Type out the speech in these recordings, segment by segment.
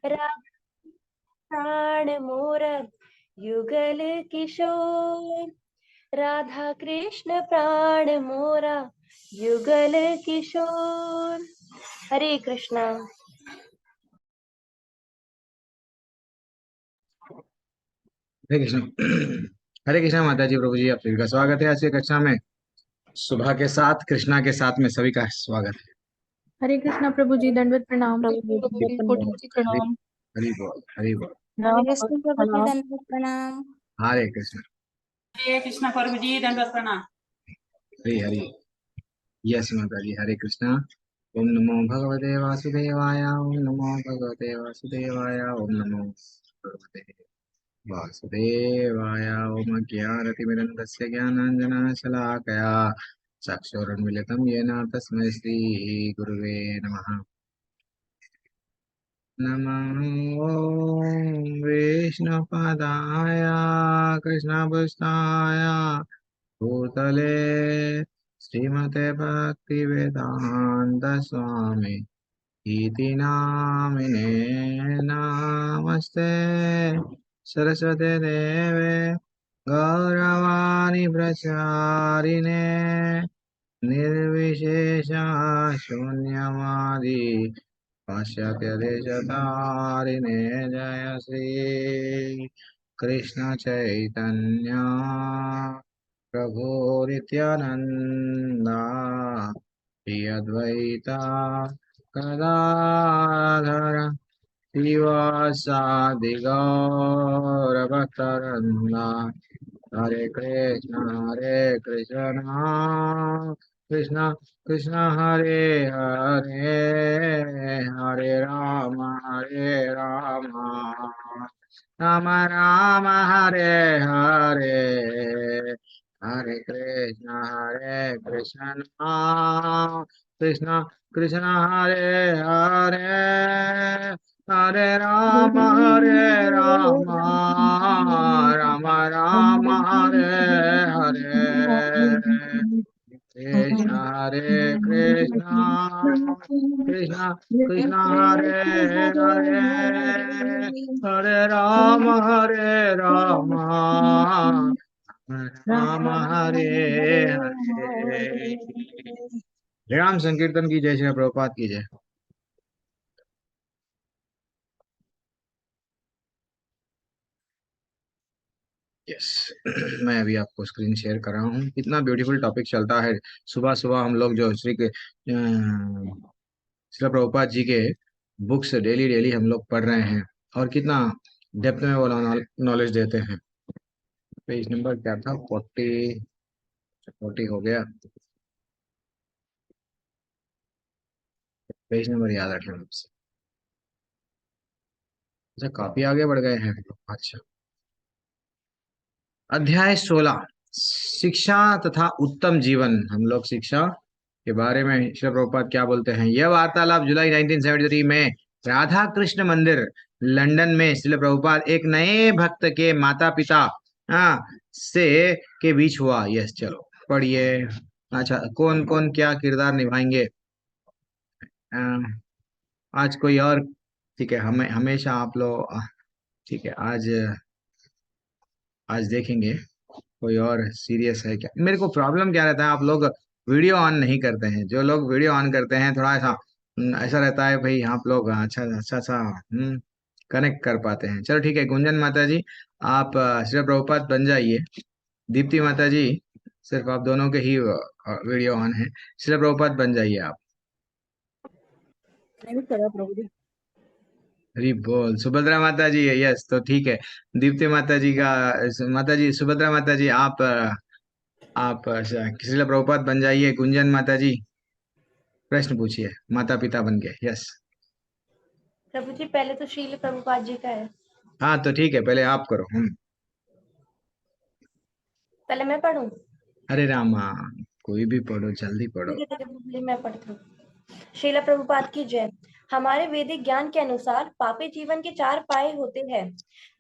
राधा प्राण मोर युगल किशोर, राधा कृष्ण प्राण मोरा युगल किशोर। हरे कृष्णा। हरे कृष्ण। हरे कृष्णा माता जी, प्रभु जी, आप सभी का स्वागत है आज की कक्षा में। सुबह के साथ कृष्णा के साथ में सभी का स्वागत है। हरे कृष्णा प्रभु जी, दंडवत प्रणाम। प्रभु जी प्रभु जी, हरि कोटि बोल, कोटि प्रणाम। हरि बोल, हरि बोल। हरे राम कृष्ण प्रभु जी, प्रणाम। दंडवत प्रणाम। हरे कृष्ण। हरे कृष्ण प्रभु जी, दंडवत प्रणाम। हरि हरि। यस माता जी, हरे कृष्णा। ओम नमो भगवते वासुदेवाय, ओम नमो भगवते वासुदेवाय, ओम नमो भगवते वासुदेवाय। ओम ज्ञानतिमिरन्दस्य ज्ञानाञ्जनशलाकया चक्षुरुन्मिलितं येन तस्मै श्रीगुरुवे नमः। नमः ॐ विष्णुपदाय कृष्णपृष्ठाय भूतले श्रीमते भक्तिवेदान्त स्वामी इति नामिने नमस्ते सरस्वते देवे गौरवाणी प्रचारिणे निर्विशेषा शून्यवादी पाश्चात्य देशतारिणे। जय श्री कृष्ण चैतन्य प्रभु नित्यानंदा श्री अद्वैता गदाधर श्रीवासादि गौरभक्तवृंदा। हरे कृष्ण कृष्ण कृष्ण हरे हरे, हरे राम राम राम हरे हरे, हरे कृष्ण कृष्ण कृष्ण हरे हरे, हरे राम राम राम हरे हरे। कृष्ण कृष्ण कृष्ण हरे हरे, हरे राम राम हरे हरे। राम संकीर्तन की जय, श्री प्रभुपाद की जय। यस। मैं अभी आपको स्क्रीन शेयर कर रहा हूँ। कितना ब्यूटीफुल टॉपिक चलता है। सुबह सुबह हम लोग जो श्री प्रभुपाद जी के बुक्स डेली डेली हम लोग पढ़ रहे हैं, और कितना डेप्थ में वो नॉलेज देते हैं। पेज नंबर क्या था? 40 हो गया। पेज नंबर याद रखना मुझसे। अच्छा, काफी आगे बढ़ गए हैं हम लोग। अच्छा, अध्याय 16, शिक्षा तथा उत्तम जीवन। हम लोग शिक्षा के बारे में श्री प्रभुपाद क्या बोलते हैं। यह वार्तालाप जुलाई 1973 में राधा कृष्ण मंदिर लंदन में श्री प्रभुपाद एक नए भक्त के माता पिता से के बीच हुआ। यस, चलो पढ़िए। अच्छा, कौन कौन क्या किरदार निभाएंगे? आज कोई और? ठीक है, हमें हमेशा आप लोग, ठीक है, आज आज देखेंगे कोई और सीरियस है क्या। मेरे को प्रॉब्लम क्या रहता है, आप लोग वीडियो ऑन नहीं करते हैं। जो लोग वीडियो ऑन करते हैं थोड़ा ऐसा ऐसा रहता है भाई, आप लोग अच्छा अच्छा अच्छा कनेक्ट कर पाते हैं। चलो ठीक है, गुंजन माता जी आप श्री प्रभुपाद बन जाइए। दीप्ति माता जी, सिर्फ आप दोनों के ही वीडियो ऑन है। श्री प्रभुपाद बन जाइए आप। नहीं करा प्रभु जी। हरी बोल। सुभद्रा माता जी, यस, तो ठीक है। दीप्ति माता जी का, माता जी सुभद्रा माता जी आप श्रील प्रभुपाद बन जाइए। गुंजन माता जी प्रश्न पूछिए, माता पिता बन गए। यस। प्रभु जी पहले तो श्रील प्रभुपाद जी का है। हाँ तो ठीक है, पहले आप करो। पहले मैं पढ़ूं? अरे रामा, कोई भी पढ़ो, जल्दी पढ़ो। ठीक है प्रभु जी, मैं पढ़ती हूँ। श्रील प्रभुपाद की जय। हमारे वैदिक ज्ञान के अनुसार पापी जीवन के 4 पाए होते हैं: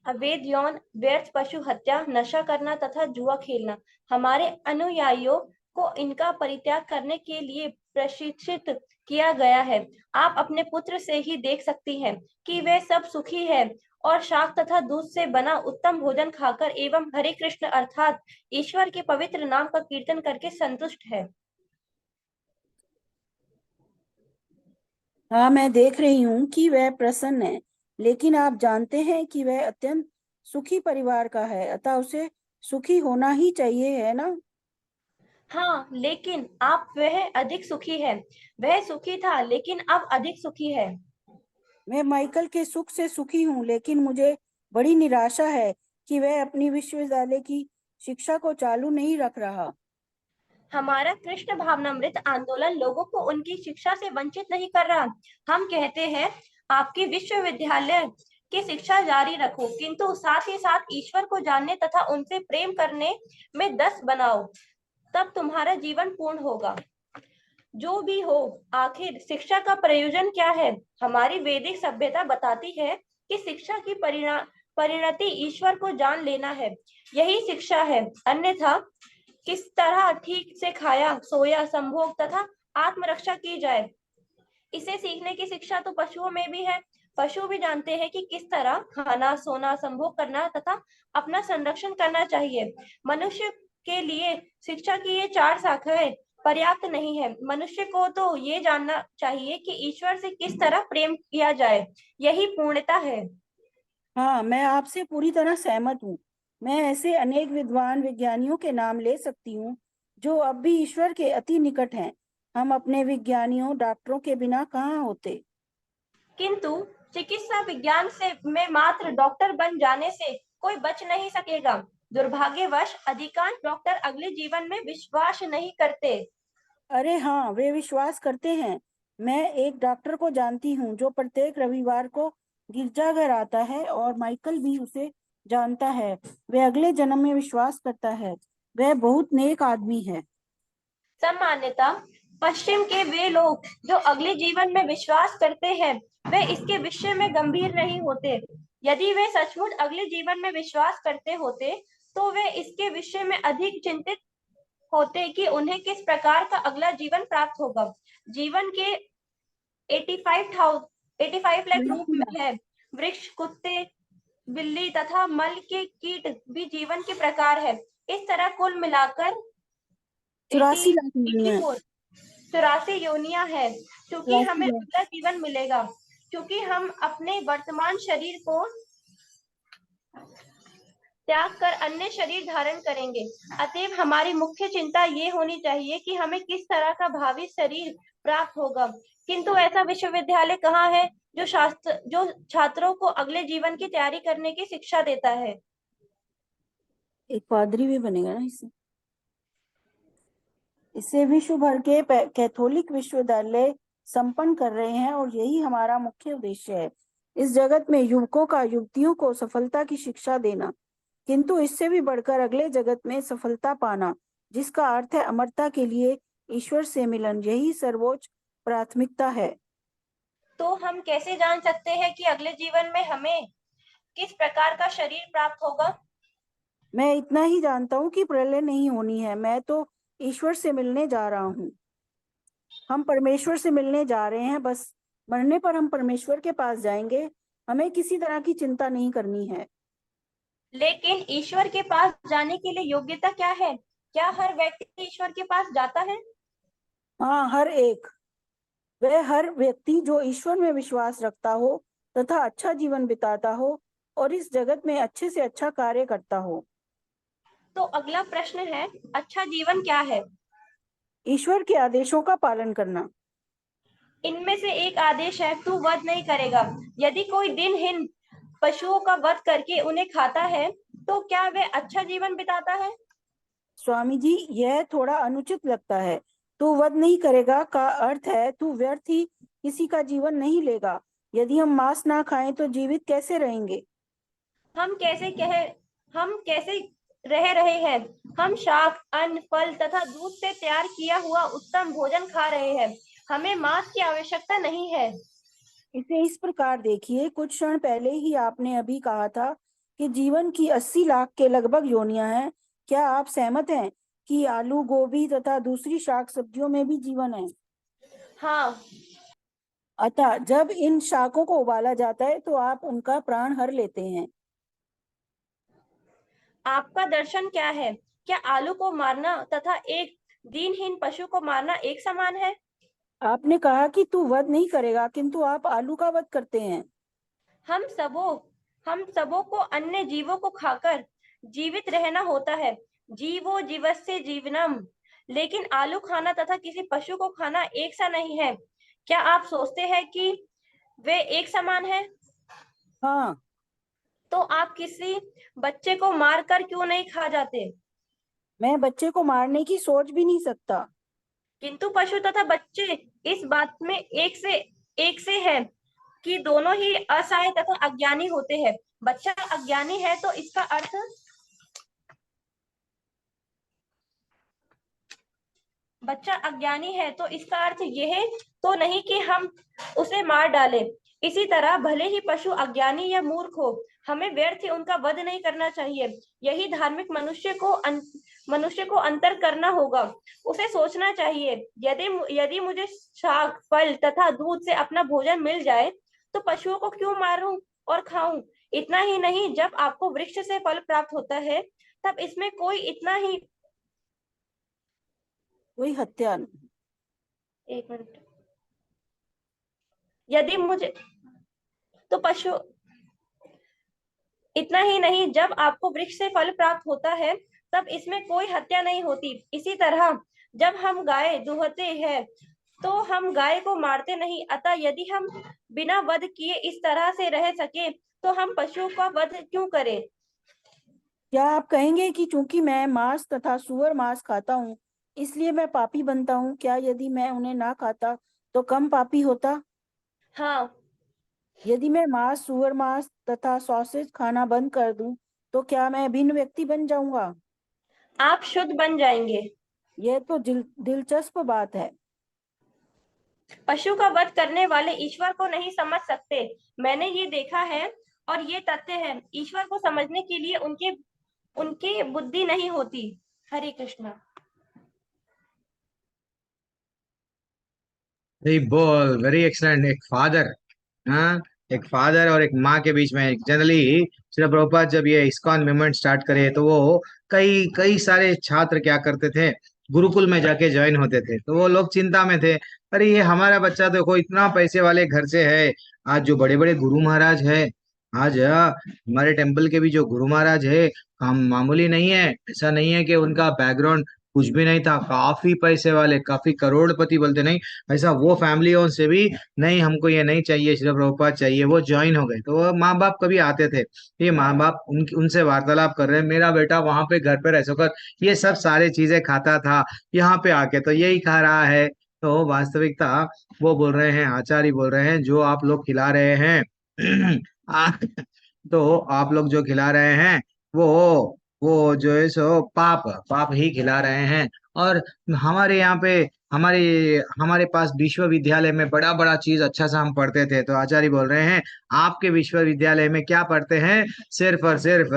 अवैध यौन, व्यर्थ पशु हत्या, नशा करना तथा जुआ खेलना। हमारे अनुयायियों को इनका परित्याग करने के लिए प्रशिक्षित किया गया है। आप अपने पुत्र से ही देख सकती हैं कि वे सब सुखी है और शाक तथा दूध से बना उत्तम भोजन खाकर एवं हरे कृष्ण अर्थात ईश्वर के पवित्र नाम का कीर्तन करके संतुष्ट है। हाँ, मैं देख रही हूँ कि वह प्रसन्न है, लेकिन आप जानते हैं कि वह अत्यंत सुखी परिवार का है, अतः उसे सुखी होना ही चाहिए, है ना? हाँ, लेकिन आप वह अधिक सुखी है। वह सुखी था लेकिन अब अधिक सुखी है। मैं माइकल के सुख से सुखी हूँ, लेकिन मुझे बड़ी निराशा है कि वह अपनी विश्वविद्यालय की शिक्षा को चालू नहीं रख रहा। हमारा कृष्ण भावनामृत आंदोलन लोगों को उनकी शिक्षा से वंचित नहीं कर रहा। हम कहते हैं आपकी विश्वविद्यालय की शिक्षा जारी रखो, किंतु साथ ही साथ ईश्वर को जानने तथा उनसे प्रेम करने में 10 बनाओ, तब तुम्हारा जीवन पूर्ण होगा। जो भी हो, आखिर शिक्षा का प्रयोजन क्या है? हमारी वैदिक सभ्यता बताती है कि शिक्षा की परिणति ईश्वर को जान लेना है। यही शिक्षा है। अन्यथा किस तरह ठीक से खाया सोया संभोग तथा आत्मरक्षा की जाए, इसे सीखने की शिक्षा तो पशुओं में भी है। पशु भी जानते हैं कि किस तरह खाना सोना संभोग करना तथा अपना संरक्षण करना चाहिए। मनुष्य के लिए शिक्षा की ये 4 शाखाएं पर्याप्त नहीं है। मनुष्य को तो ये जानना चाहिए कि ईश्वर से किस तरह प्रेम किया जाए, यही पूर्णता है। हाँ, मैं आपसे पूरी तरह सहमत हूँ। मैं ऐसे अनेक विद्वान विज्ञानियों के नाम ले सकती हूँ जो अब भी ईश्वर के अति निकट हैं। हम अपने विज्ञानियों डॉक्टरों के बिना कहाँ होते। किंतु चिकित्सा विज्ञान से में मात्र डॉक्टर बन जाने से कोई बच नहीं सकेगा। दुर्भाग्यवश अधिकांश डॉक्टर अगले जीवन में विश्वास नहीं करते। अरे हाँ, वे विश्वास करते हैं। मैं एक डॉक्टर को जानती हूँ जो प्रत्येक रविवार को गिरजाघर आता है, और माइकल भी उसे जानता है। वे अगले जन्म में विश्वास करता है। वह बहुत नेक आदमी है। सामान्यतः पश्चिम के वे लोग जो अगले जीवन में विश्वास करते हैं, वे इसके विषय में गंभीर नहीं होते। यदि वे सचमुच अगले जीवन में विश्वास करते होते, तो वे इसके विषय में अधिक चिंतित होते कि उन्हें किस प्रकार का अगला जीवन प्राप्त होगा। जीवन के 85 लाख रूप है। वृक्ष, कुत्ते, बिल्ली तथा मल के कीट भी जीवन के प्रकार है। इस तरह कुल मिलाकर 84 लाख योनियां हैं। 84 योनियां है। क्योंकि 84 हमें लाख। अगला जीवन मिलेगा, क्योंकि हम अपने वर्तमान शरीर को त्याग कर अन्य शरीर धारण करेंगे। अतएव हमारी मुख्य चिंता ये होनी चाहिए कि हमें किस तरह का भावी शरीर प्राप्त होगा। किंतु ऐसा विश्वविद्यालय कहाँ है जो छात्रों को अगले जीवन की तैयारी करने की शिक्षा देता है। एक पादरी भी बनेगा ना इससे। इसे विश्व भर के कैथोलिक विश्वविद्यालय संपन्न कर रहे हैं, और यही हमारा मुख्य उद्देश्य है। इस जगत में युवकों का युवतियों को सफलता की शिक्षा देना, किंतु इससे भी बढ़कर अगले जगत में सफलता पाना, जिसका अर्थ है अमरता के लिए ईश्वर से मिलन, यही सर्वोच्च प्राथमिकता है। तो हम कैसे जान सकते हैं कि अगले जीवन में हमें किस प्रकार का शरीर प्राप्त होगा? मैं इतना ही जानता हूँ कि प्रलय नहीं होनी है। मैं तो ईश्वर से मिलने जा रहा हूँ। हम परमेश्वर से मिलने जा रहे हैं। बस मरने पर हम परमेश्वर के पास जाएंगे। हमें किसी तरह की चिंता नहीं करनी है। लेकिन ईश्वर के पास जाने के लिए योग्यता क्या है? क्या हर व्यक्ति ईश्वर के पास जाता है? हाँ, हर एक। वह हर व्यक्ति जो ईश्वर में विश्वास रखता हो तथा अच्छा जीवन बिताता हो और इस जगत में अच्छे से अच्छा कार्य करता हो। तो अगला प्रश्न है, अच्छा जीवन क्या है? ईश्वर के आदेशों का पालन करना। इनमें से एक आदेश है, तू वध नहीं करेगा। यदि कोई दिनहीन पशुओं का वध करके उन्हें खाता है, तो क्या वह अच्छा जीवन बिताता है? स्वामी जी, यह थोड़ा अनुचित लगता है। तू वध नहीं करेगा का अर्थ है तू व्यर्थ ही किसी का जीवन नहीं लेगा। यदि हम मांस ना खाएं तो जीवित कैसे रहेंगे? हम कैसे रह रहे हैं? हम शाक, अन्न, फल तथा दूध से तैयार किया हुआ उत्तम भोजन खा रहे हैं। हमें मांस की आवश्यकता नहीं है। इसे इस प्रकार देखिए, कुछ क्षण पहले ही आपने अभी कहा था कि जीवन की 80 लाख के लगभग योनियां हैं। क्या आप सहमत हैं कि आलू, गोभी तथा दूसरी शाक सब्जियों में भी जीवन है? हाँ, अतः जब इन शाकों को उबाला जाता है तो आप उनका प्राण हर लेते हैं। आपका दर्शन क्या है? क्या आलू को मारना तथा एक दीनहीन पशु को मारना एक समान है? आपने कहा कि तू वध नहीं करेगा, किंतु आप आलू का वध करते हैं। हम सबों को अन्य जीवों को खाकर जीवित रहना होता है। जीवो जीवस्य जीवनम। लेकिन आलू खाना तथा किसी पशु को खाना एक सा नहीं है। क्या आप सोचते हैं कि वे एक समान है? हाँ, तो आप किसी बच्चे को मार कर क्यों नहीं खा जाते? मैं बच्चे को मारने की सोच भी नहीं सकता। किंतु पशु तथा बच्चे इस बात में एक से है कि दोनों ही असहाय तथा अज्ञानी होते हैं। बच्चा अज्ञानी है तो इसका अर्थ यह तो नहीं कि हम उसे मार डालें। इसी तरह भले ही पशु अज्ञानी या मूर्ख हो, हमें व्यर्थ ही उनका वध नहीं करना चाहिए। यही धार्मिक मनुष्य को अंतर करना होगा। उसे सोचना चाहिए, यदि मुझे शाक, फल तथा दूध से अपना भोजन मिल जाए तो पशुओं को क्यों मारूं और खाऊं? इतना ही नहीं, जब आपको वृक्ष से फल प्राप्त होता है तब इसमें कोई हत्या एक मिनट। यदि मुझे तो पशु इतना ही नहीं, जब आपको वृक्ष से फल प्राप्त होता है तब इसमें कोई हत्या नहीं होती। इसी तरह जब हम गाय दुहते हैं तो हम गाय को मारते नहीं। अतः यदि हम बिना वध किए इस तरह से रह सके तो हम पशुओं का वध क्यों करें? क्या आप कहेंगे कि चूंकि मैं मांस तथा सुअर मांस खाता हूँ, इसलिए मैं पापी बनता हूँ? क्या यदि मैं उन्हें ना खाता तो कम पापी होता? हाँ, यदि मैं मांस, सुअर मांस तथा सॉसेज खाना बंद कर दूं, तो क्या मैं भिन्न व्यक्ति बन जाऊंगा? आप शुद्ध बन जाएंगे। यह तो दिलचस्प बात है। पशु का वध करने वाले ईश्वर को नहीं समझ सकते। मैंने ये देखा है और ये तथ्य है। ईश्वर को समझने के लिए उनकी बुद्धि नहीं होती। हरे कृष्णा। वेरी बोल, वेरी एक्सलेंट। एक फादर, हाँ, एक फादर और एक माँ के बीच में जनरली श्रील प्रभुपाद जब ये इस्कॉन मूवमेंट स्टार्ट करे तो वो कई कई सारे छात्र क्या करते थे, गुरुकुल में जाके ज्वाइन होते थे। तो वो लोग चिंता में थे, अरे ये हमारा बच्चा देखो इतना पैसे वाले घर से है। आज जो बड़े बड़े गुरु महाराज है, आज हमारे टेम्पल के भी जो गुरु महाराज है, हम मामूली नहीं है। ऐसा नहीं है कि उनका बैकग्राउंड कुछ भी नहीं था, काफी पैसे वाले, काफी करोड़पति बोलते नहीं, ऐसा वो फैमिलियों से भी नहीं, हमको ये नहीं चाहिए, श्रील प्रभुपाद चाहिए, वो ज्वाइन हो गए। तो वो माँ बाप कभी आते थे, ये माँ बाप उनसे वार्तालाप कर रहे हैं, मेरा बेटा वहां पे घर पे रह सकर ये सब सारे चीजें खाता था, यहाँ पे आके तो यही खा रहा है। तो वास्तविकता वो बोल रहे हैं, आचार्य बोल रहे हैं, जो आप लोग खिला रहे हैं तो आप लोग जो खिला रहे हैं वो वो जो है सो पाप पाप ही खिला रहे हैं। और हमारे यहाँ पे हमारे हमारे पास विश्वविद्यालय में बड़ा बड़ा चीज अच्छा सा हम पढ़ते थे। तो आचार्य बोल रहे हैं, आपके विश्वविद्यालय में क्या पढ़ते हैं? सिर्फ और सिर्फ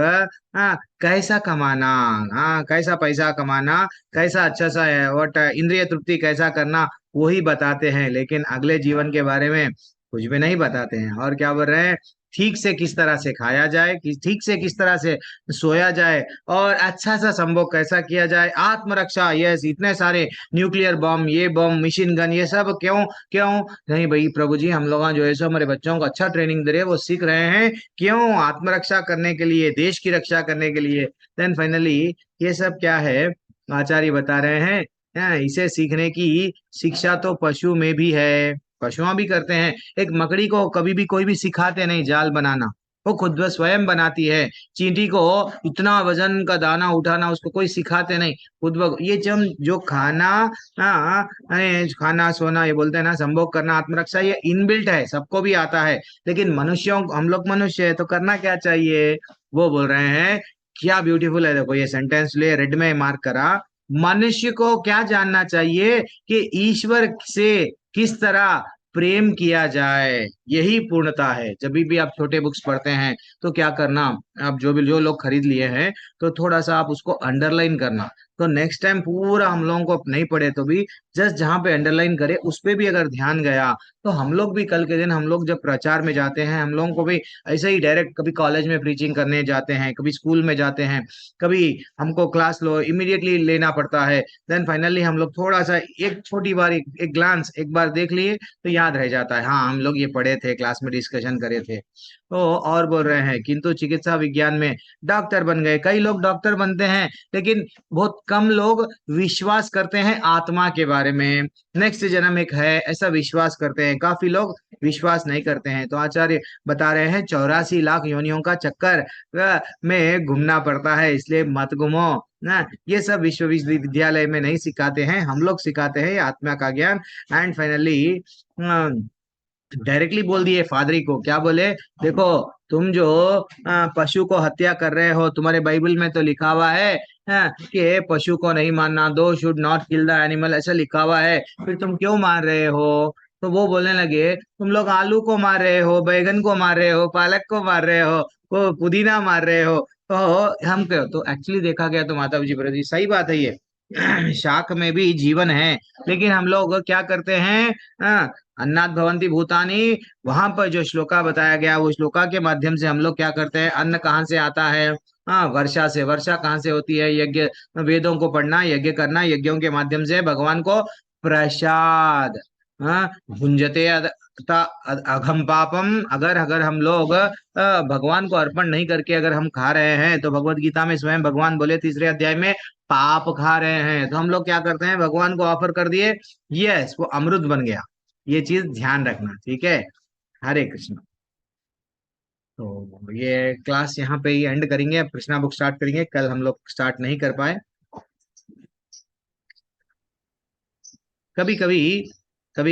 कैसा कमाना, कैसा पैसा कमाना, कैसा अच्छा सा है और इंद्रिय तृप्ति कैसा करना, वही बताते हैं, लेकिन अगले जीवन के बारे में कुछ भी नहीं बताते हैं। और क्या बोल रहे हैं, ठीक से किस तरह से खाया जाए, ठीक से किस तरह से सोया जाए, और अच्छा सा संभोग कैसा किया जाए, आत्मरक्षा। यस, इतने सारे न्यूक्लियर बम, ये बम, मशीन गन, ये सब क्यों क्यों नहीं भाई प्रभु जी, हम लोग जो है सो हमारे बच्चों को अच्छा ट्रेनिंग दे रहे हैं, वो सीख रहे हैं क्यों? आत्मरक्षा करने के लिए, देश की रक्षा करने के लिए। देन फाइनली ये सब क्या है, आचार्य बता रहे हैं, इसे सीखने की शिक्षा तो पशु में भी है, पशुआं भी करते हैं। एक मकड़ी को कभी भी कोई भी सिखाते नहीं जाल बनाना, वो खुद व स्वयं बनाती है। चींटी को इतना वजन का दाना उठाना उसको कोई सिखाते नहीं, खुद ब ये जो खाना, खाना सोना ये बोलते हैं ना, संभोग करना, आत्मरक्षा, ये इनबिल्ट है, सबको भी आता है। लेकिन मनुष्यों, हम लोग मनुष्य है तो करना क्या चाहिए? वो बोल रहे हैं, क्या ब्यूटीफुल है, देखो ये सेंटेंस ले रेड में मार्क करा। मनुष्य को क्या जानना चाहिए कि ईश्वर से किस तरह प्रेम किया जाए, यही पूर्णता है। जब भी आप छोटे बुक्स पढ़ते हैं तो क्या करना, आप जो लोग खरीद लिए हैं तो थोड़ा सा आप उसको अंडरलाइन करना, तो नेक्स्ट टाइम पूरा हम लोगों को नहीं पढ़े तो भी जस्ट जहाँ पे अंडरलाइन करे उस पे भी अगर ध्यान गया तो हम लोग भी कल के दिन, हम लोग जब प्रचार में जाते हैं, हम लोगों को भी ऐसे ही डायरेक्ट कभी कॉलेज में प्रीचिंग करने जाते हैं, कभी स्कूल में जाते हैं, कभी हमको क्लास लो इमीडिएटली लेना पड़ता है, देन फाइनली हम लोग थोड़ा सा एक छोटी बार एक ग्लांस एक बार देख लिए तो याद रह जाता है, हाँ हम लोग ये पढ़े थे, क्लास में डिस्कशन करे थे। तो और बोल रहे हैं किंतु चिकित्सा विज्ञान में डॉक्टर बन गए, कई लोग डॉक्टर बनते हैं, लेकिन बहुत कम लोग विश्वास करते हैं आत्मा के बारे में, नेक्स्ट जन्म एक है ऐसा विश्वास करते हैं, काफी लोग विश्वास नहीं करते हैं। तो आचार्य बता रहे हैं 84 लाख योनियों का चक्कर में घूमना पड़ता है, इसलिए मत घूमो ना, ये सब विश्वविद्यालय में नहीं सिखाते हैं, हम लोग सिखाते हैं ये आत्मा का ज्ञान। एंड फाइनली डायरेक्टली बोल दिए फादरी को, क्या बोले, देखो तुम जो पशु को हत्या कर रहे हो, तुम्हारे बाइबल में तो लिखा हुआ है कि पशु को नहीं मारना, दो should not kill the animal, ऐसा लिखा हुआ है, फिर तुम क्यों मार रहे हो। तो वो बोलने लगे तुम लोग आलू को मार रहे हो, बैगन को मार रहे हो, पालक को मार रहे हो, वो पुदीना मार रहे हो, तो हम क्यों। तो एक्चुअली देखा गया तो माता जी ब्रदर जी सही बात है ये शाक में भी जीवन है, लेकिन हम लोग क्या करते हैं, अन्नात् भवन्ति भूतानि, वहां पर जो श्लोका बताया गया वो श्लोका के माध्यम से हम लोग क्या करते हैं, अन्न कहाँ से आता है, हाँ वर्षा से, वर्षा कहाँ से होती है, यज्ञ, वेदों को पढ़ना, यज्ञ करना, यज्ञों के माध्यम से भगवान को प्रसाद, हाँ भुंजते अघम पापम, अगर अगर हम लोग भगवान को अर्पण नहीं करके अगर हम खा रहे हैं, तो भगवत गीता में स्वयं भगवान बोले 3रे अध्याय में, पाप खा रहे हैं। तो हम लोग क्या करते हैं, भगवान को ऑफर कर दिए, यस वो अमृत बन गया, ये चीज ध्यान रखना, ठीक है। हरे कृष्ण। तो ये क्लास यहाँ पे ही एंड करेंगे, अब कृष्णा बुक स्टार्ट करेंगे, कल हम लोग स्टार्ट नहीं कर पाए। कभी कभी